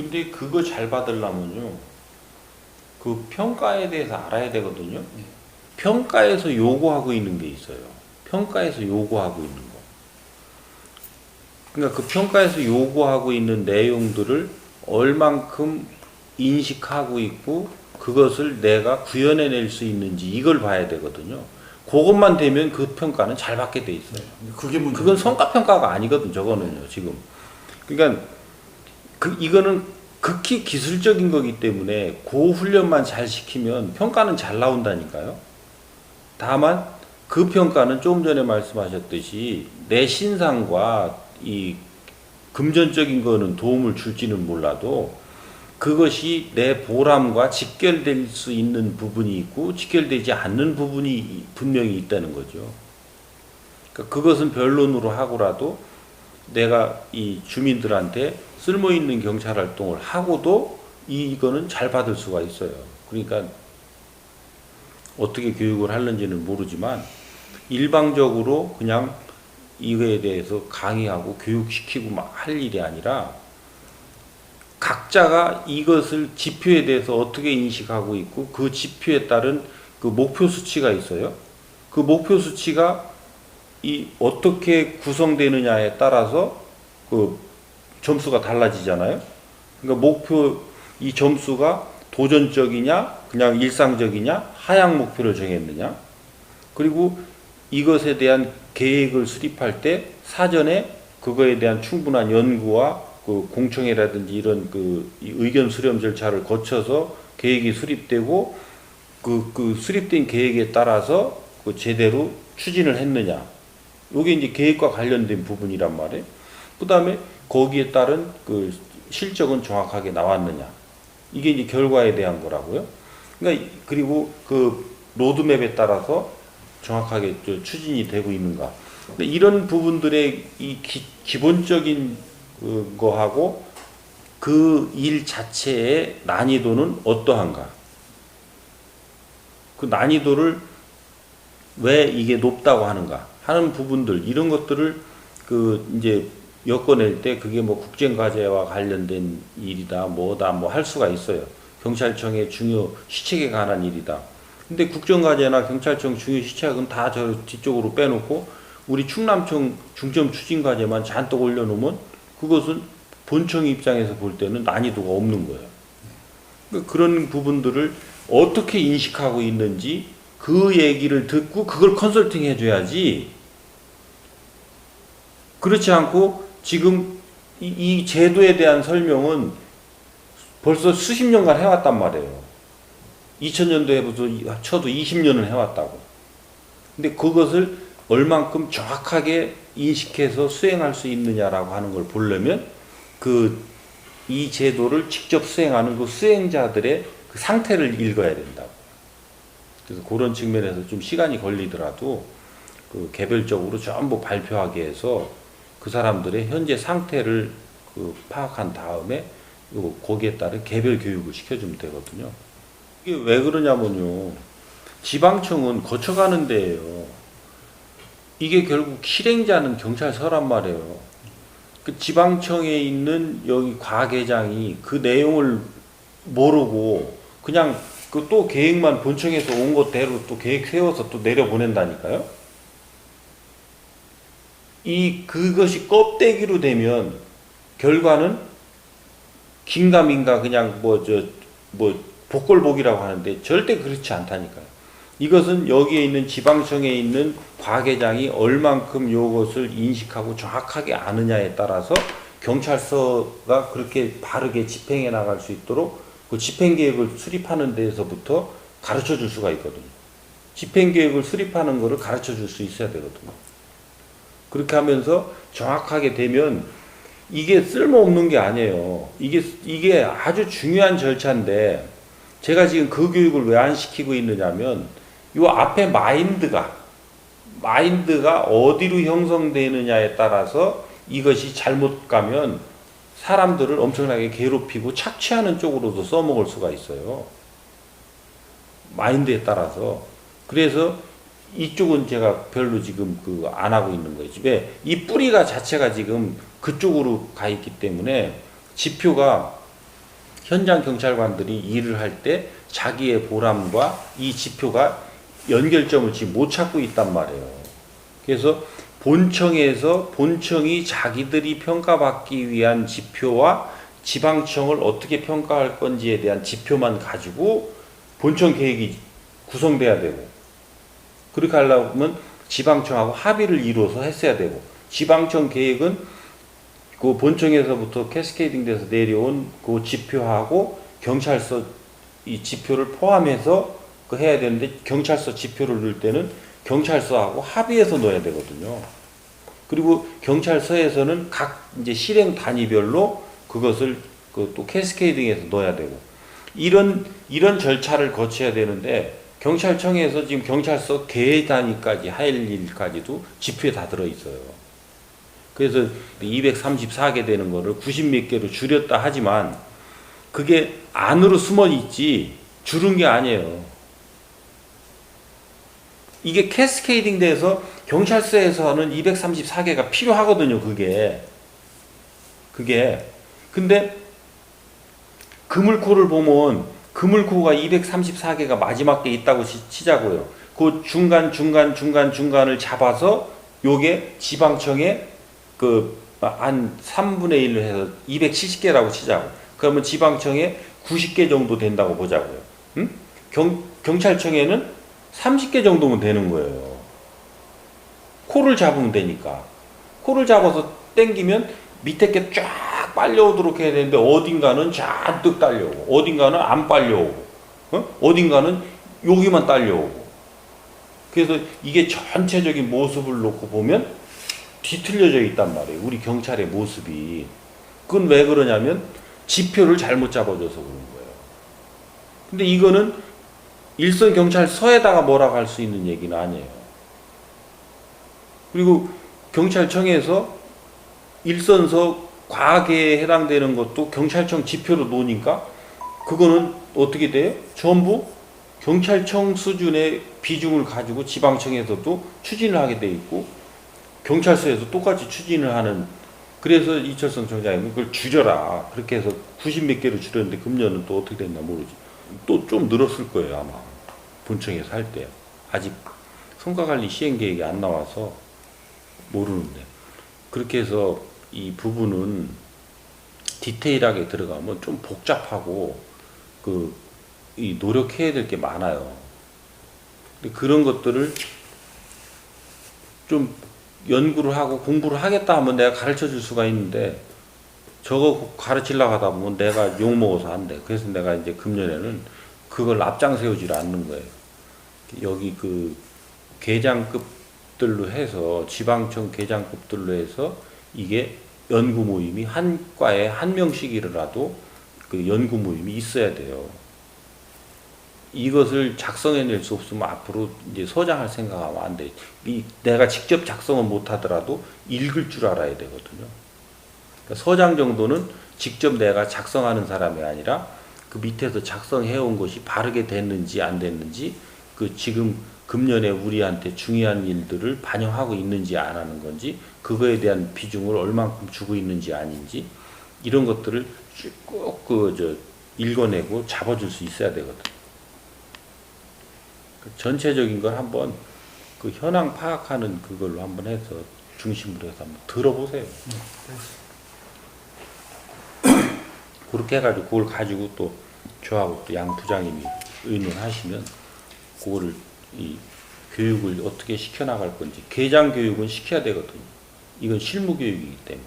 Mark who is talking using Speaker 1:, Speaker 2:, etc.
Speaker 1: 근데 그거 잘 받으려면요, 그 평가에 대해서 알아야 되거든요.
Speaker 2: 예.
Speaker 1: 평가에서 요구하고 있는 게 있어요. 평가에서 요구하고 있는 거. 그러니까 그 평가에서 요구하고 있는 내용들을 얼만큼 인식하고 있고 그것을 내가 구현해낼 수 있는지 이걸 봐야 되거든요. 그것만 되면 그 평가는 잘 받게 돼 있어요.
Speaker 2: 그게 문제.
Speaker 1: 그건 성과 평가가 아니거든, 저거는요, 지금. 그러니까 이거는 극히 기술적인 거기 때문에 그 훈련만 잘 시키면 평가는 잘 나온다니까요. 다만 그 평가는 조금 전에 말씀하셨듯이 내 신상과 이 금전적인 거는 도움을 줄지는 몰라도 그것이 내 보람과 직결될 수 있는 부분이 있고 직결되지 않는 부분이 분명히 있다는 거죠. 그러니까 그것은 변론으로 하고라도 내가 이 주민들한테 쓸모있는 경찰 활동을 하고도 이거는 잘 받을 수가 있어요. 그러니까 어떻게 교육을 하는지는 모르지만 일방적으로 그냥 이거에 대해서 강의하고 교육시키고 막 할 일이 아니라 각자가 이것을 지표에 대해서 어떻게 인식하고 있고 그 지표에 따른 그 목표 수치가 있어요. 그 목표 수치가 이 어떻게 구성되느냐에 따라서 그 점수가 달라지잖아요. 그러니까 목표 이 점수가 도전적이냐 그냥 일상적이냐 하향 목표를 정했느냐 그리고 이것에 대한 계획을 수립할 때 사전에 그거에 대한 충분한 연구와 그 공청회라든지 이런 그 의견 수렴 절차를 거쳐서 계획이 수립되고 그 수립된 계획에 따라서 그 제대로 추진을 했느냐. 이게 이제 계획과 관련된 부분이란 말이에요. 그 다음에 거기에 따른 그 실적은 정확하게 나왔느냐. 이게 이제 결과에 대한 거라고요. 그러니까 그리고 그 로드맵에 따라서 정확하게 추진이 되고 있는가. 이런 부분들의 이 기본적인 거하고 그 일 자체의 난이도는 어떠한가. 그 난이도를 왜 이게 높다고 하는가 하는 부분들 이런 것들을 그 이제 엮어낼 때 그게 뭐 국정과제와 관련된 일이다 뭐다 뭐 할 수가 있어요. 경찰청의 중요 시책에 관한 일이다. 근데 국정과제나 경찰청 중요 시책은 다 저 뒤쪽으로 빼놓고 우리 충남청 중점 추진과제만 잔뜩 올려놓으면 그것은 본청 입장에서 볼 때는 난이도가 없는 거예요. 그러니까 그런 부분들을 어떻게 인식하고 있는지 그 얘기를 듣고 그걸 컨설팅 해줘야지. 그렇지 않고 지금 이 제도에 대한 설명은 벌써 수십 년간 해왔단 말이에요. 2000년도에부터 쳐도 20년을 해왔다고. 근데 그것을 얼만큼 정확하게 인식해서 수행할 수 있느냐라고 하는 걸 보려면 이 제도를 직접 수행하는 그 수행자들의 그 상태를 읽어야 된다고. 그래서 그런 측면에서 좀 시간이 걸리더라도 그 개별적으로 전부 발표하게 해서 그 사람들의 현재 상태를 그 파악한 다음에 거기에 따른 개별 교육을 시켜주면 되거든요. 이게 왜 그러냐면요. 지방청은 거쳐가는 데예요. 이게 결국 실행자는 경찰서란 말이에요. 그 지방청에 있는 여기 과계장이 그 내용을 모르고 그냥 그 또 계획만 본청에서 온 것대로 또 계획 세워서 또 내려보낸다니까요. 그것이 껍데기로 되면 결과는 긴가민가 그냥 복골복이라고 하는데 절대 그렇지 않다니까요. 이것은 여기에 있는 지방청에 있는 과계장이 얼만큼 이것을 인식하고 정확하게 아느냐에 따라서 경찰서가 그렇게 바르게 집행해 나갈 수 있도록 그 집행계획을 수립하는 데에서부터 가르쳐 줄 수가 있거든요. 집행계획을 수립하는 것을 가르쳐 줄 수 있어야 되거든요. 그렇게 하면서 정확하게 되면 이게 쓸모없는 게 아니에요. 이게 아주 중요한 절차인데 제가 지금 그 교육을 왜 안 시키고 있느냐면 요 앞에 마인드가 어디로 형성되느냐에 따라서 이것이 잘못 가면 사람들을 엄청나게 괴롭히고 착취하는 쪽으로도 써먹을 수가 있어요. 마인드에 따라서. 그래서 이쪽은 제가 별로 지금 안 하고 있는 거예요. 왜? 이 뿌리가 자체가 지금 그쪽으로 가 있기 때문에 지표가 현장 경찰관들이 일을 할 때 자기의 보람과 이 지표가 연결점을 지금 못 찾고 있단 말이에요. 그래서 본청이 자기들이 평가받기 위한 지표와 지방청을 어떻게 평가할 건지에 대한 지표만 가지고 본청 계획이 구성돼야 되고, 그렇게 하려면 지방청하고 합의를 이루어서 했어야 되고, 지방청 계획은 그 본청에서부터 캐스케이딩 돼서 내려온 그 지표하고 경찰서 이 지표를 포함해서 그 해야 되는데, 경찰서 지표를 넣을 때는 경찰서하고 합의해서 넣어야 되거든요. 그리고 경찰서에서는 각 이제 실행 단위별로 그것을 그 또 캐스케이딩해서 넣어야 되고, 이런 절차를 거쳐야 되는데, 경찰청에서 지금 경찰서 개 단위까지 할 일까지도 지표에 다 들어 있어요. 그래서 234개 되는 거를 90몇 개로 줄였다 하지만 그게 안으로 숨어 있지 줄은 게 아니에요. 이게 캐스케이딩 돼서 경찰서에서는 234개가 필요하거든요, 그게. 근데 그물코를 보면 그물코가 234개가 마지막 게 있다고 치자고요. 그 중간을 잡아서 요게 지방청에 한 3분의 1로 해서 270개라고 치자고. 그러면 지방청에 90개 정도 된다고 보자고요. 응? 경찰청에는 30개 정도면 되는 거예요. 코를 잡으면 되니까. 코를 잡아서 당기면 밑에 게 쫙 빨려오도록 해야 되는데, 어딘가는 잔뜩 딸려오고, 어딘가는 안 빨려오고, 어딘가는 여기만 딸려오고. 그래서 이게 전체적인 모습을 놓고 보면 뒤틀려져 있단 말이에요, 우리 경찰의 모습이. 그건 왜 그러냐면 지표를 잘못 잡아줘서 그런 거예요. 근데 이거는 일선 경찰서에다가 뭐라고 할 수 있는 얘기는 아니에요. 그리고 경찰청에서 일선서 과계에 해당되는 것도 경찰청 지표로 놓으니까 그거는 어떻게 돼요? 전부 경찰청 수준의 비중을 가지고 지방청에서도 추진을 하게 돼 있고, 경찰서에서 똑같이 추진을 하는. 그래서 이철성 청장이 그걸 줄여라, 그렇게 해서 90몇 개로 줄였는데 금년은 또 어떻게 됐나 모르지. 또 좀 늘었을 거예요, 아마 본청에서 할 때. 아직 성과관리 시행계획이 안 나와서 모르는데. 그렇게 해서 이 부분은 디테일하게 들어가면 좀 복잡하고 이 노력해야 될 게 많아요. 근데 그런 것들을 좀 연구를 하고 공부를 하겠다 하면 내가 가르쳐 줄 수가 있는데, 저거 가르치려고 하다 보면 내가 욕먹어서 안 돼. 그래서 내가 이제 금년에는 그걸 앞장세우지 않는 거예요. 여기 그 계장급들로 해서, 지방청 계장급들로 해서 이게 연구 모임이 한 과에 한 명씩이라도 그 연구 모임이 있어야 돼요. 이것을 작성해낼 수 없으면 앞으로 이제 서장할 생각하면 안 돼. 내가 직접 작성은 못 하더라도 읽을 줄 알아야 되거든요. 그러니까 서장 정도는 직접 내가 작성하는 사람이 아니라 그 밑에서 작성해온 것이 바르게 됐는지 안 됐는지, 그 지금 금년에 우리한테 중요한 일들을 반영하고 있는지 안 하는 건지, 그거에 대한 비중을 얼만큼 주고 있는지 아닌지, 이런 것들을 꼭 읽어내고 잡아줄 수 있어야 되거든. 전체적인 걸 한번 그 현황 파악하는 그걸로 한번 해서 중심으로 해서 한번 들어보세요. 그렇게 해가지고 그걸 가지고 또 저하고 또 양 부장님이 의논하시면 그거를 이 교육을 어떻게 시켜나갈 건지. 계장 교육은 시켜야 되거든요. 이건 실무 교육이기 때문에.